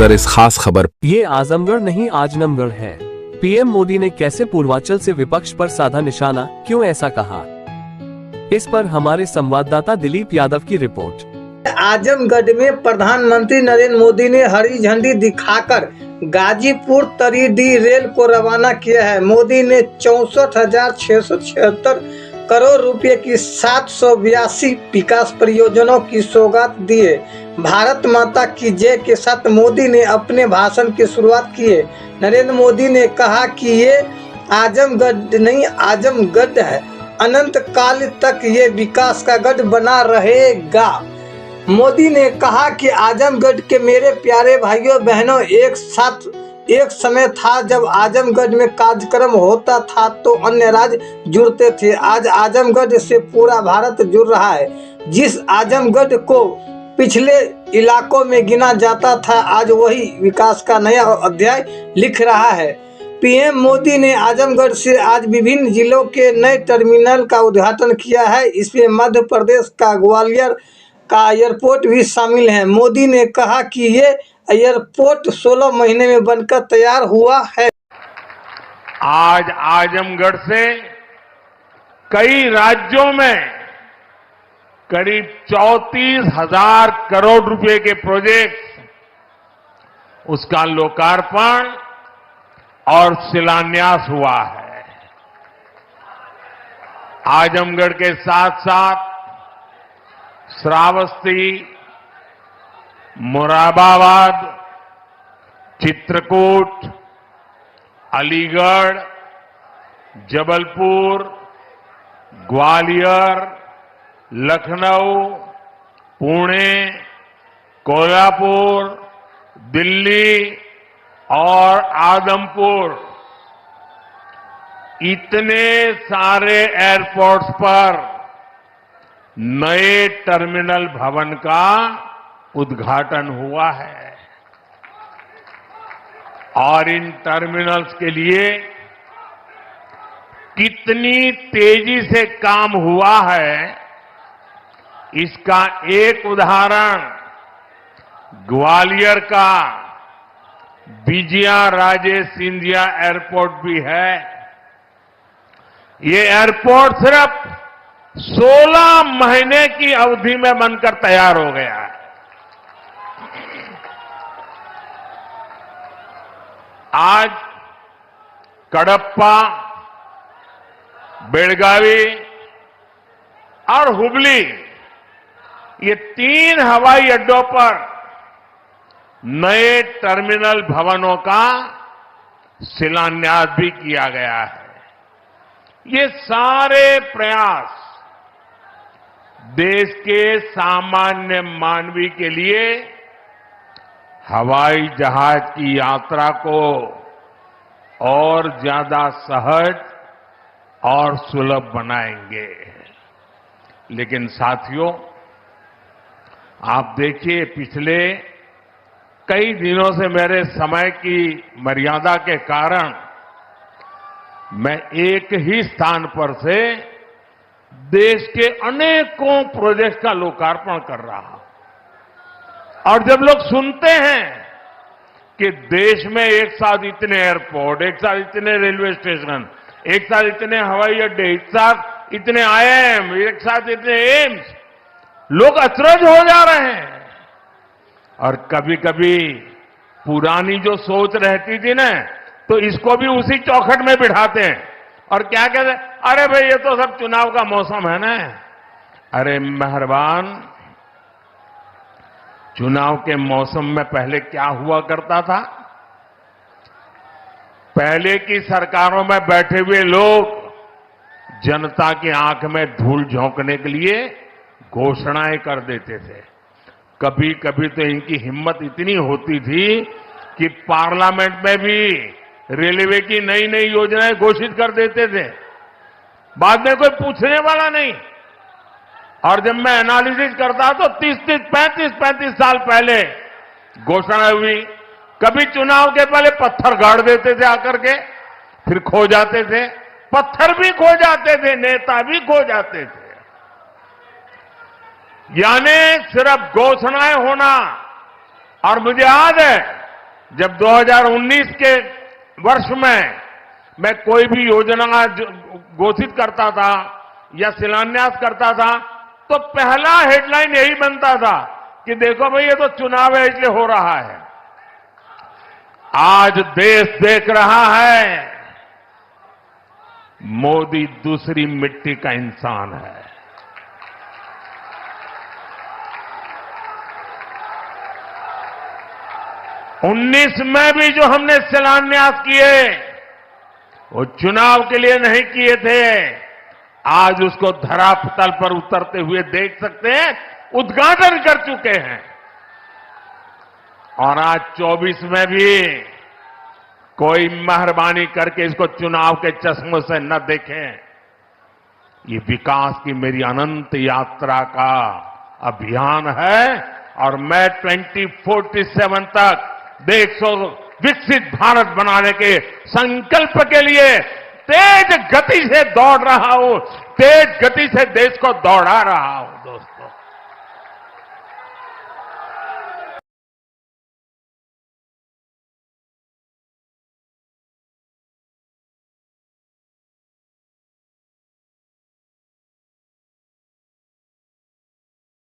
नजर इस खास खबर। ये आजमगढ़ नहीं आजमगढ़ है। पीएम मोदी ने कैसे पूर्वांचल से विपक्ष पर साधा निशाना, क्यों ऐसा कहा? इस पर हमारे संवाददाता दिलीप यादव की रिपोर्ट। आजमगढ़ में प्रधानमंत्री नरेंद्र मोदी ने हरी झंडी दिखाकर गाजीपुर तरीडीह रेल को रवाना किया है। मोदी ने 64,676 करोड़ रुपए की 782 विकास परियोजनाओं की सौगात दी है। भारत माता की जय के साथ मोदी ने अपने भाषण की शुरुआत की है। नरेंद्र मोदी ने कहा कि ये आजमगढ़ नहीं आजमगढ़ है, अनंत काल तक ये विकास का गढ़ बना रहेगा। मोदी ने कहा कि आजमगढ़ के मेरे प्यारे भाइयों बहनों, एक समय था जब आजमगढ़ में कार्यक्रम होता था तो अन्य राज्य जुड़ते थे। आज आजमगढ़ से पूरा भारत जुड़ रहा है। जिस आजमगढ़ को पिछले इलाकों में गिना जाता था, आज वही विकास का नया अध्याय लिख रहा है। पीएम मोदी ने आजमगढ़ से आज विभिन्न जिलों के नए टर्मिनल का उद्घाटन किया है। इसमें मध्य प्रदेश का ग्वालियर का एयरपोर्ट भी शामिल है। मोदी ने कहा कि ये एयरपोर्ट 16 महीने में बनकर तैयार हुआ है। आज आजमगढ़ से कई राज्यों में करीब 34,000 करोड़ रुपए के प्रोजेक्ट, उसका लोकार्पण और शिलान्यास हुआ है। आजमगढ़ के साथ साथ श्रावस्ती, मुरादाबाद, चित्रकूट, अलीगढ़, जबलपुर, ग्वालियर, लखनऊ, पुणे, कोल्हापुर, दिल्ली और आदमपुर, इतने सारे एयरपोर्ट्स पर नए टर्मिनल भवन का उद्घाटन हुआ है और इन टर्मिनल्स के लिए कितनी तेजी से काम हुआ है, इसका एक उदाहरण ग्वालियर का विजया राजे सिंधिया एयरपोर्ट भी है। ये एयरपोर्ट सिर्फ 16 महीने की अवधि में बनकर तैयार हो गया है। आज कडप्पा, बेळगावी और हुबली, ये 3 हवाई अड्डों पर नए टर्मिनल भवनों का शिलान्यास भी किया गया है। ये सारे प्रयास देश के सामान्य मानवी के लिए हवाई जहाज की यात्रा को और ज्यादा सहज और सुलभ बनाएंगे। लेकिन साथियों, आप देखिए, पिछले कई दिनों से मेरे समय की मर्यादा के कारण मैं एक ही स्थान पर से देश के अनेकों प्रोजेक्ट का लोकार्पण कर रहा हूं। और जब लोग सुनते हैं कि देश में एक साथ इतने एयरपोर्ट, एक साथ इतने रेलवे स्टेशन, एक साथ इतने हवाई अड्डे, एक साथ इतने आईआईएम, एक साथ इतने एम्स, लोग अचरज हो जा रहे हैं। और कभी कभी पुरानी जो सोच रहती थी ना, तो इसको भी उसी चौखट में बिठाते हैं और क्या कहते हैं, अरे भाई ये तो सब चुनाव का मौसम है ना। अरे मेहरबान, चुनाव के मौसम में पहले क्या हुआ करता था? पहले की सरकारों में बैठे हुए लोग जनता की आंख में धूल झोंकने के लिए घोषणाएं कर देते थे। कभी कभी तो इनकी हिम्मत इतनी होती थी कि पार्लियामेंट में भी रेलवे की नई नई योजनाएं घोषित कर देते थे, बाद में कोई पूछने वाला नहीं। और जब मैं एनालिसिस करता तो 35 साल पहले घोषणा हुई। कभी चुनाव के पहले पत्थर गाड़ देते थे आकर के, फिर खो जाते थे, पत्थर भी खो जाते थे, नेता भी खो जाते थे। यानी सिर्फ घोषणाएं होना। और मुझे याद है जब 2019 के वर्ष में मैं कोई भी योजना घोषित करता था या शिलान्यास करता था तो पहला हेडलाइन यही बनता था कि देखो भाई ये तो चुनाव है इसलिए हो रहा है। आज देश देख रहा है मोदी दूसरी मिट्टी का इंसान है। उन्नीस में भी जो हमने शिलान्यास किए वो चुनाव के लिए नहीं किए थे। आज उसको धरातल पर उतरते हुए देख सकते हैं, उद्घाटन कर चुके हैं। और आज 24 में भी कोई मेहरबानी करके इसको चुनाव के चश्मों से न देखें। ये विकास की मेरी अनंत यात्रा का अभियान है और मैं 2047 तक देश को विकसित भारत बनाने के संकल्प के लिए तेज गति से दौड़ रहा हूं, तेज गति से देश को दौड़ा रहा हूं दोस्तों।